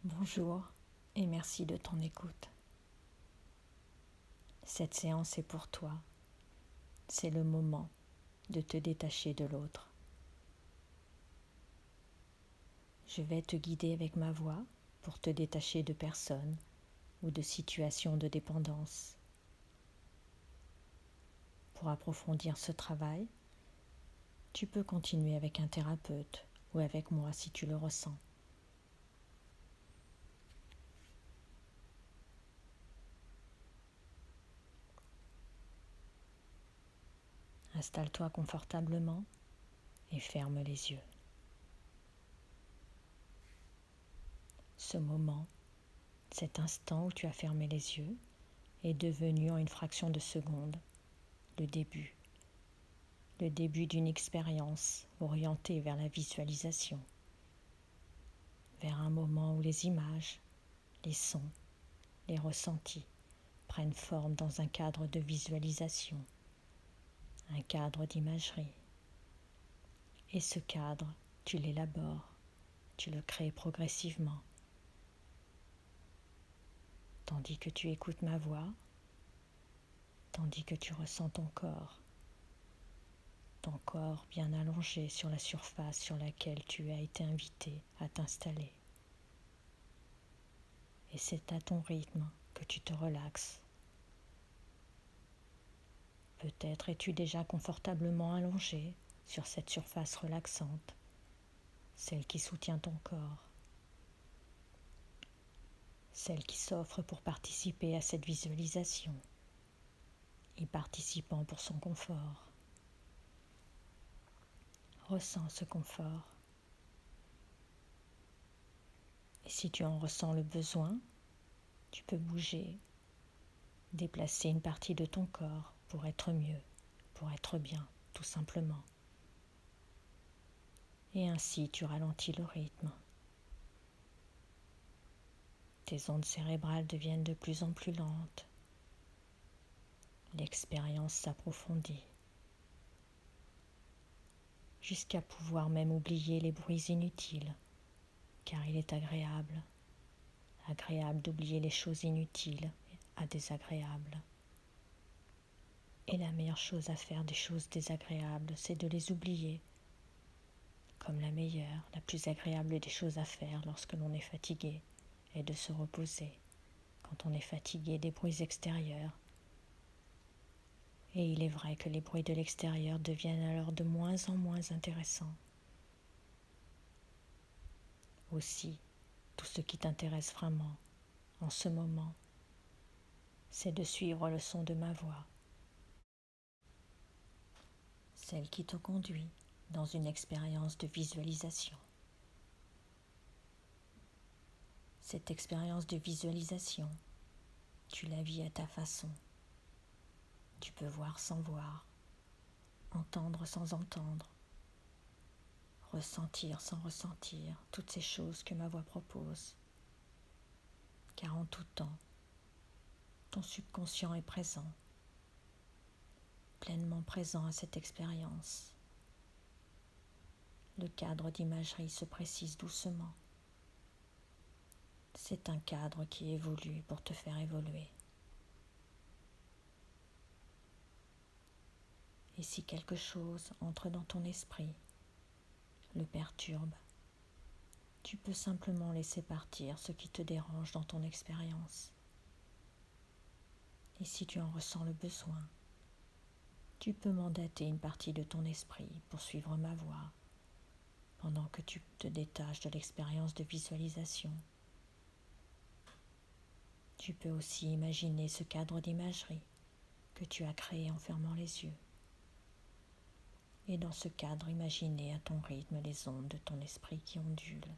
Bonjour et merci de ton écoute. Cette séance est pour toi. C'est le moment de te détacher de l'autre. Je vais te guider avec ma voix pour te détacher de personnes ou de situations de dépendance. Pour approfondir ce travail, tu peux continuer avec un thérapeute ou avec moi si tu le ressens. Installe-toi confortablement et ferme les yeux. Ce moment, cet instant où tu as fermé les yeux, est devenu en une fraction de seconde le début d'une expérience orientée vers la visualisation, vers un moment où les images, les sons, les ressentis prennent forme dans un cadre de visualisation, un cadre d'imagerie. Et ce cadre, tu l'élabores, tu le crées progressivement, tandis que tu écoutes ma voix, tandis que tu ressens ton corps bien allongé sur la surface sur laquelle tu as été invité à t'installer. Et c'est à ton rythme que tu te relaxes. Peut-être es-tu déjà confortablement allongé sur cette surface relaxante, celle qui soutient ton corps, celle qui s'offre pour participer à cette visualisation, y participant pour son confort. Ressens ce confort. Et si tu en ressens le besoin, tu peux bouger, déplacer une partie de ton corps pour être mieux, pour être bien, tout simplement. Et ainsi tu ralentis le rythme. Tes ondes cérébrales deviennent de plus en plus lentes. L'expérience s'approfondit, jusqu'à pouvoir même oublier les bruits inutiles, car il est agréable d'oublier les choses inutiles à désagréables. Et la meilleure chose à faire des choses désagréables, c'est de les oublier, comme la meilleure, la plus agréable des choses à faire lorsque l'on est fatigué, est de se reposer. Quand on est fatigué des bruits extérieurs, et il est vrai que les bruits de l'extérieur deviennent alors de moins en moins intéressants. Aussi, tout ce qui t'intéresse vraiment, en ce moment, c'est de suivre le son de ma voix, celle qui te conduit dans une expérience de visualisation. Cette expérience de visualisation, tu la vis à ta façon. Tu peux voir sans voir, entendre sans entendre, ressentir sans ressentir toutes ces choses que ma voix propose. Car en tout temps, ton subconscient est présent, pleinement présent à cette expérience. Le cadre d'imagerie se précise doucement. C'est un cadre qui évolue pour te faire évoluer. Et si quelque chose entre dans ton esprit, le perturbe, tu peux simplement laisser partir ce qui te dérange dans ton expérience. Et si tu en ressens le besoin, tu peux mandater une partie de ton esprit pour suivre ma voix pendant que tu te détaches de l'expérience de visualisation. Tu peux aussi imaginer ce cadre d'imagerie que tu as créé en fermant les yeux. Et dans ce cadre, imaginer à ton rythme les ondes de ton esprit qui ondulent,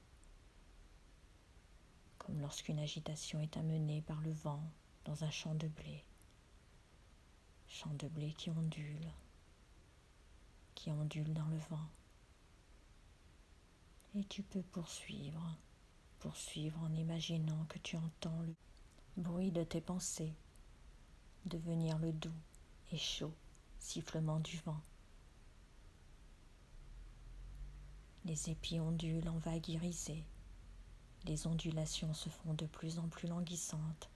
comme lorsqu'une agitation est amenée par le vent dans un champ de blé. Champ de blé qui ondule dans le vent. Et tu peux poursuivre en imaginant que tu entends le bruit de tes pensées devenir le doux et chaud sifflement du vent. Les épis ondulent en vagues irisées, Les ondulations se font de plus en plus languissantes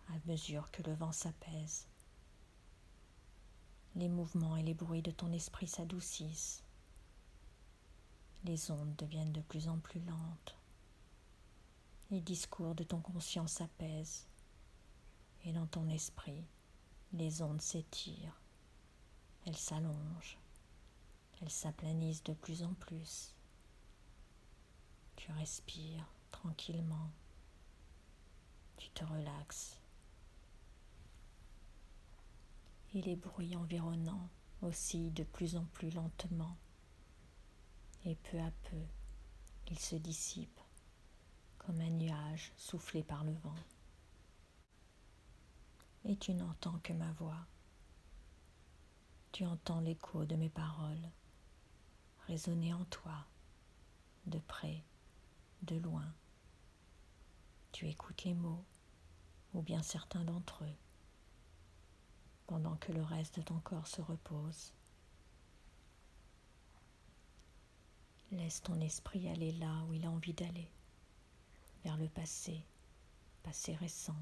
à mesure que le vent s'apaise. Les mouvements et les bruits de ton esprit s'adoucissent. Les ondes deviennent de plus en plus lentes. Les discours de ton conscient s'apaisent. Et dans ton esprit, les ondes s'étirent. Elles s'allongent. Elles s'aplanissent de plus en plus. Tu respires tranquillement. Tu te relaxes. Et les bruits environnants oscillent de plus en plus lentement. Et peu à peu, ils se dissipent comme un nuage soufflé par le vent. Et tu n'entends que ma voix. Tu entends l'écho de mes paroles résonner en toi, de près, de loin. Tu écoutes les mots, ou bien certains d'entre eux, pendant que le reste de ton corps se repose. Laisse ton esprit aller là où il a envie d'aller, vers le passé, passé récent,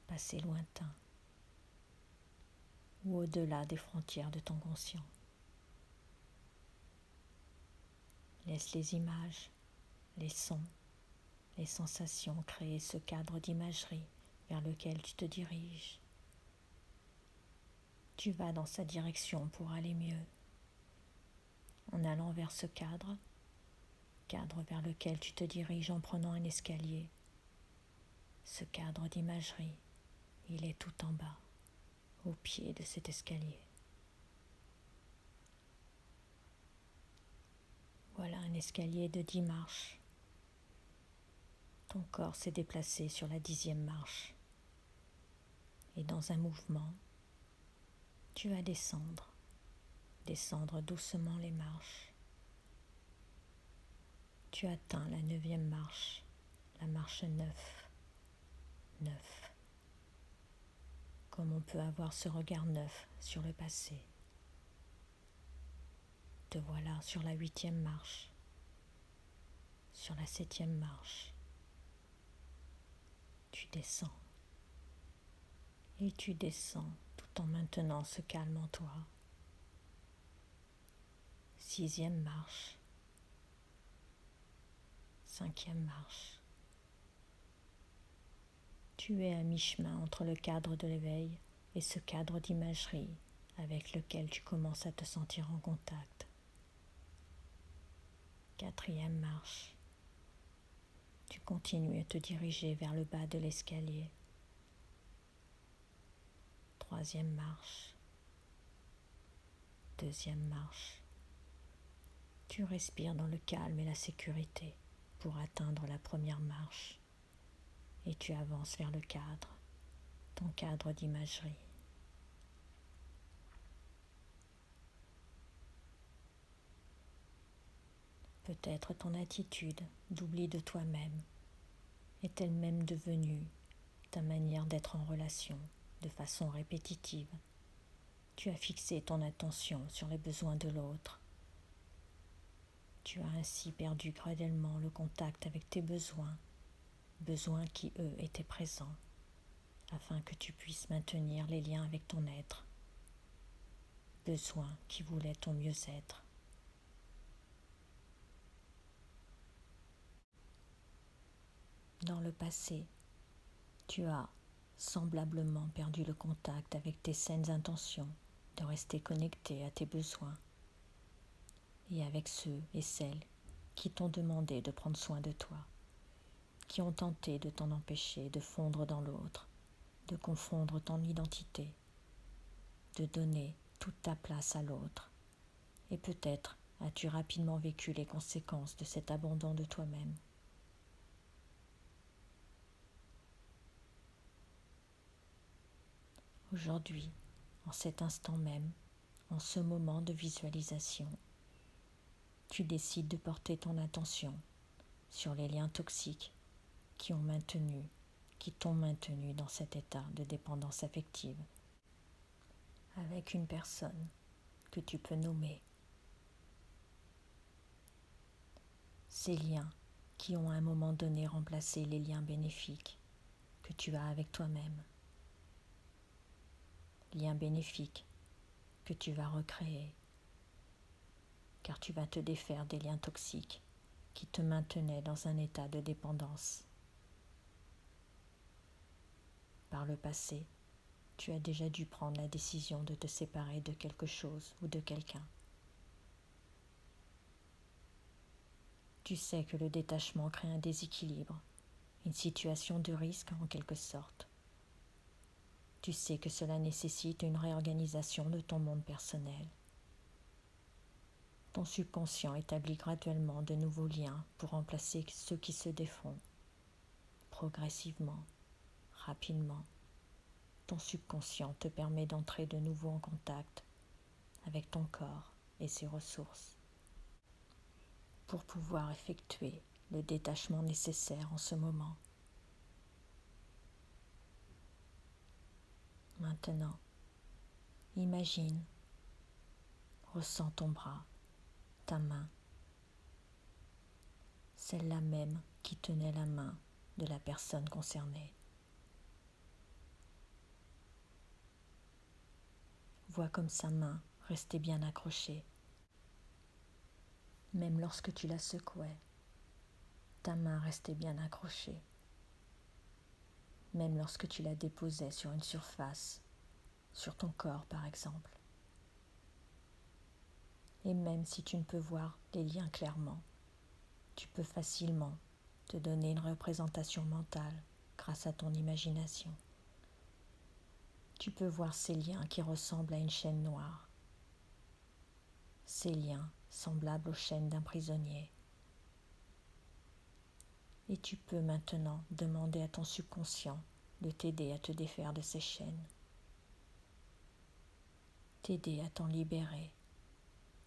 passé lointain, ou au-delà des frontières de ton conscient. Laisse les images, les sons, les sensations créer ce cadre d'imagerie vers lequel tu te diriges. Tu vas dans sa direction pour aller mieux. En allant vers ce cadre vers lequel tu te diriges en prenant un escalier. Ce cadre d'imagerie, il est tout en bas, au pied de cet escalier. Voilà un escalier de 10 marches. Ton corps s'est déplacé sur la 10e marche. Et dans un mouvement, tu vas descendre doucement les marches. Tu atteins la 9e marche, la marche 9. Comme on peut avoir ce regard neuf sur le passé. Te voilà sur la 8e marche, sur la 7e marche. Tu descends. Et tu descends tout en maintenant ce calme en toi. 6e marche. 5e marche. Tu es à mi-chemin entre le cadre de l'éveil et ce cadre d'imagerie avec lequel tu commences à te sentir en contact. 4e marche. Tu continues à te diriger vers le bas de l'escalier. 3e marche. 2e marche. Tu respires dans le calme et la sécurité pour atteindre la 1re marche et tu avances vers le cadre, ton cadre d'imagerie. Peut-être ton attitude d'oubli de toi-même est elle-même devenue ta manière d'être en relation de façon répétitive. Tu as fixé ton attention sur les besoins de l'autre. Tu as ainsi perdu graduellement le contact avec tes besoins qui, eux, étaient présents, afin que tu puisses maintenir les liens avec ton être, besoins qui voulaient ton mieux-être. Dans le passé, tu as semblablement perdu le contact avec tes saines intentions de rester connecté à tes besoins et avec ceux et celles qui t'ont demandé de prendre soin de toi, qui ont tenté de t'en empêcher de fondre dans l'autre, de confondre ton identité, de donner toute ta place à l'autre. Et peut-être as-tu rapidement vécu les conséquences de cet abandon de toi-même. Aujourd'hui, en cet instant même, en ce moment de visualisation, tu décides de porter ton attention sur les liens toxiques qui t'ont maintenu dans cet état de dépendance affective avec une personne que tu peux nommer. Ces liens qui ont à un moment donné remplacé les liens bénéfiques que tu as avec toi-même. Liens bénéfiques que tu vas recréer, car tu vas te défaire des liens toxiques qui te maintenaient dans un état de dépendance. Par le passé, tu as déjà dû prendre la décision de te séparer de quelque chose ou de quelqu'un. Tu sais que le détachement crée un déséquilibre, une situation de risque en quelque sorte. Tu sais que cela nécessite une réorganisation de ton monde personnel. Ton subconscient établit graduellement de nouveaux liens pour remplacer ceux qui se défont. Progressivement, rapidement, ton subconscient te permet d'entrer de nouveau en contact avec ton corps et ses ressources pour pouvoir effectuer le détachement nécessaire en ce moment. Maintenant, imagine, ressens ton bras, ta main, celle-là même qui tenait la main de la personne concernée. Vois comme sa main restait bien accrochée. Même lorsque tu la secouais, ta main restait bien accrochée. Même lorsque tu la déposais sur une surface, sur ton corps par exemple. Et même si tu ne peux voir les liens clairement, tu peux facilement te donner une représentation mentale grâce à ton imagination. Tu peux voir ces liens qui ressemblent à une chaîne noire. Ces liens semblables aux chaînes d'un prisonnier. Et tu peux maintenant demander à ton subconscient de t'aider à te défaire de ces chaînes. T'aider à t'en libérer.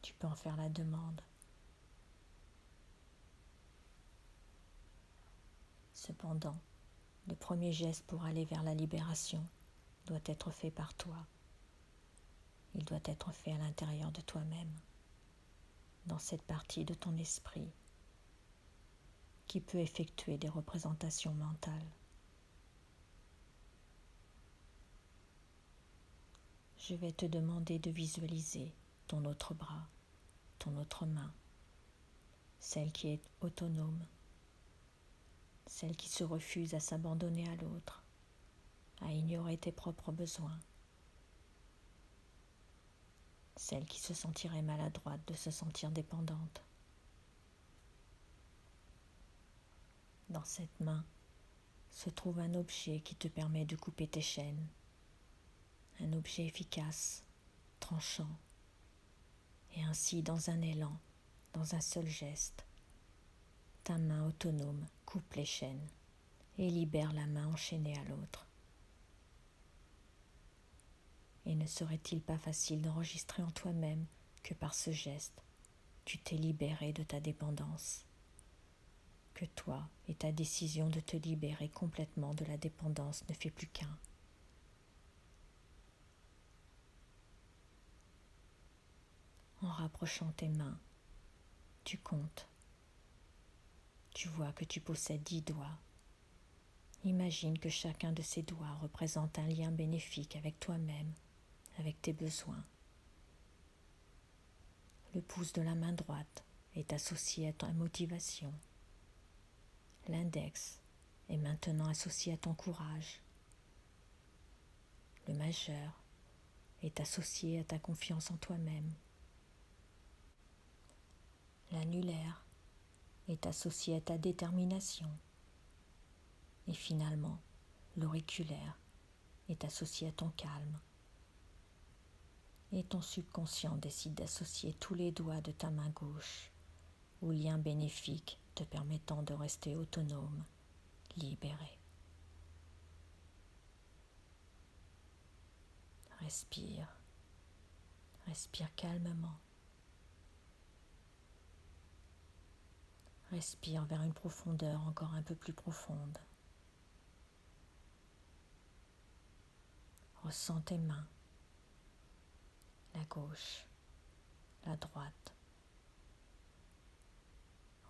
Tu peux en faire la demande. Cependant, le premier geste pour aller vers la libération doit être fait par toi. Il doit être fait à l'intérieur de toi-même, dans cette partie de ton esprit qui peut effectuer des représentations mentales. Je vais te demander de visualiser ton autre bras, ton autre main, celle qui est autonome, celle qui se refuse à s'abandonner à l'autre, à ignorer tes propres besoins, celle qui se sentirait maladroite de se sentir dépendante. Dans cette main se trouve un objet qui te permet de couper tes chaînes, un objet efficace, tranchant, et ainsi dans un élan, dans un seul geste, ta main autonome coupe les chaînes et libère la main enchaînée à l'autre. Et ne serait-il pas facile d'enregistrer en toi-même que par ce geste, tu t'es libéré de ta dépendance, que toi et ta décision de te libérer complètement de la dépendance ne fait plus qu'un. En rapprochant tes mains, tu comptes. Tu vois que tu possèdes 10 doigts. Imagine que chacun de ces doigts représente un lien bénéfique avec toi-même, avec tes besoins. Le pouce de la main droite est associé à ta motivation. L'index est maintenant associé à ton courage. Le majeur est associé à ta confiance en toi-même. L'annulaire est associé à ta détermination. Et finalement, l'auriculaire est associé à ton calme. Et ton subconscient décide d'associer tous les doigts de ta main gauche au lien bénéfique te permettant de rester autonome, libéré. Respire, respire calmement. Respire vers une profondeur encore un peu plus profonde. Ressens tes mains, la gauche, la droite.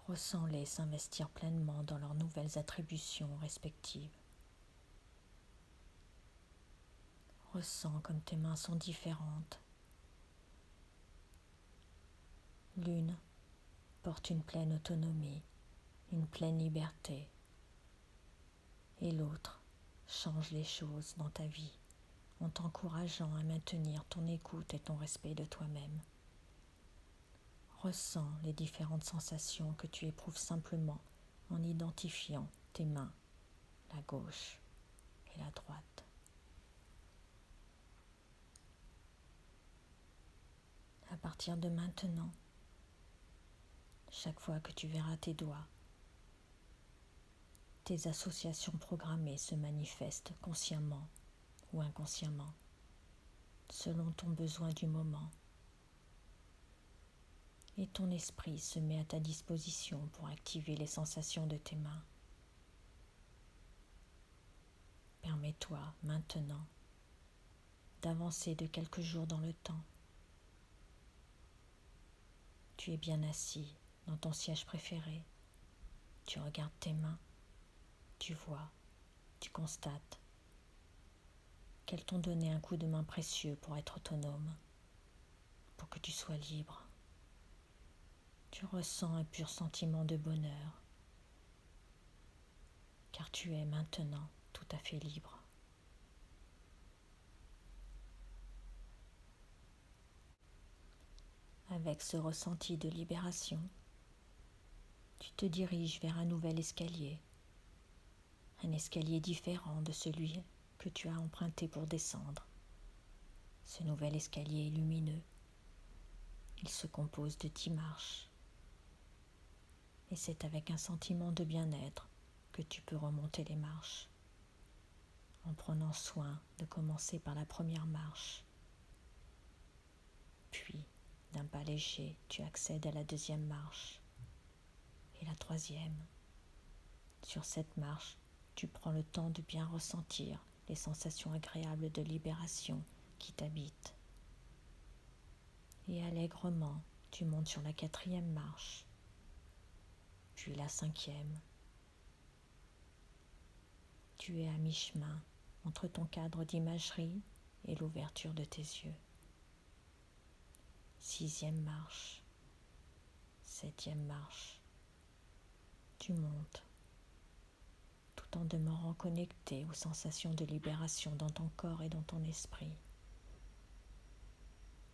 Ressens-les s'investir pleinement dans leurs nouvelles attributions respectives. Ressens comme tes mains sont différentes. L'une porte une pleine autonomie, une pleine liberté, et l'autre change les choses dans ta vie en t'encourageant à maintenir ton écoute et ton respect de toi-même. Ressens les différentes sensations que tu éprouves simplement en identifiant tes mains, la gauche et la droite. À partir de maintenant, chaque fois que tu verras tes doigts, tes associations programmées se manifestent consciemment ou inconsciemment, selon ton besoin du moment. Et ton esprit se met à ta disposition pour activer les sensations de tes mains. Permets-toi maintenant d'avancer de quelques jours dans le temps. Tu es bien assis dans ton siège préféré. Tu regardes tes mains. Tu vois, tu constates qu'elles t'ont donné un coup de main précieux pour être autonome, pour que tu sois libre. Tu ressens un pur sentiment de bonheur, car tu es maintenant tout à fait libre. Avec ce ressenti de libération, tu te diriges vers un nouvel escalier, un escalier différent de celui que tu as emprunté pour descendre. Ce nouvel escalier est lumineux. Il se compose de 10 marches. Et c'est avec un sentiment de bien-être que tu peux remonter les marches, en prenant soin de commencer par la première marche. Puis, d'un pas léger, tu accèdes à la deuxième marche et la troisième. Sur cette marche, tu prends le temps de bien ressentir les sensations agréables de libération qui t'habitent. Et allègrement, tu montes sur la quatrième marche, puis la cinquième. Tu es à mi-chemin entre ton cadre d'imagerie et l'ouverture de tes yeux. Sixième marche, septième marche. Tu montes, tout en demeurant connecté aux sensations de libération dans ton corps et dans ton esprit.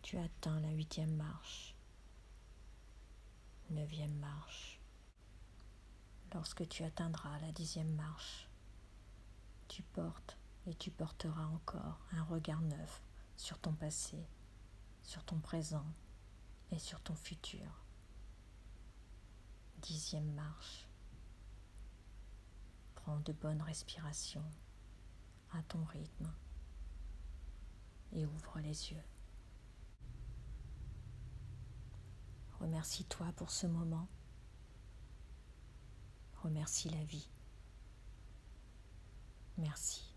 Tu atteins la huitième marche, neuvième marche. Lorsque tu atteindras la 10e marche, tu portes et tu porteras encore un regard neuf sur ton passé, sur ton présent et sur ton futur. 10e marche. Prends de bonnes respirations à ton rythme et ouvre les yeux. Remercie-toi pour ce moment. Remercie la vie. Merci.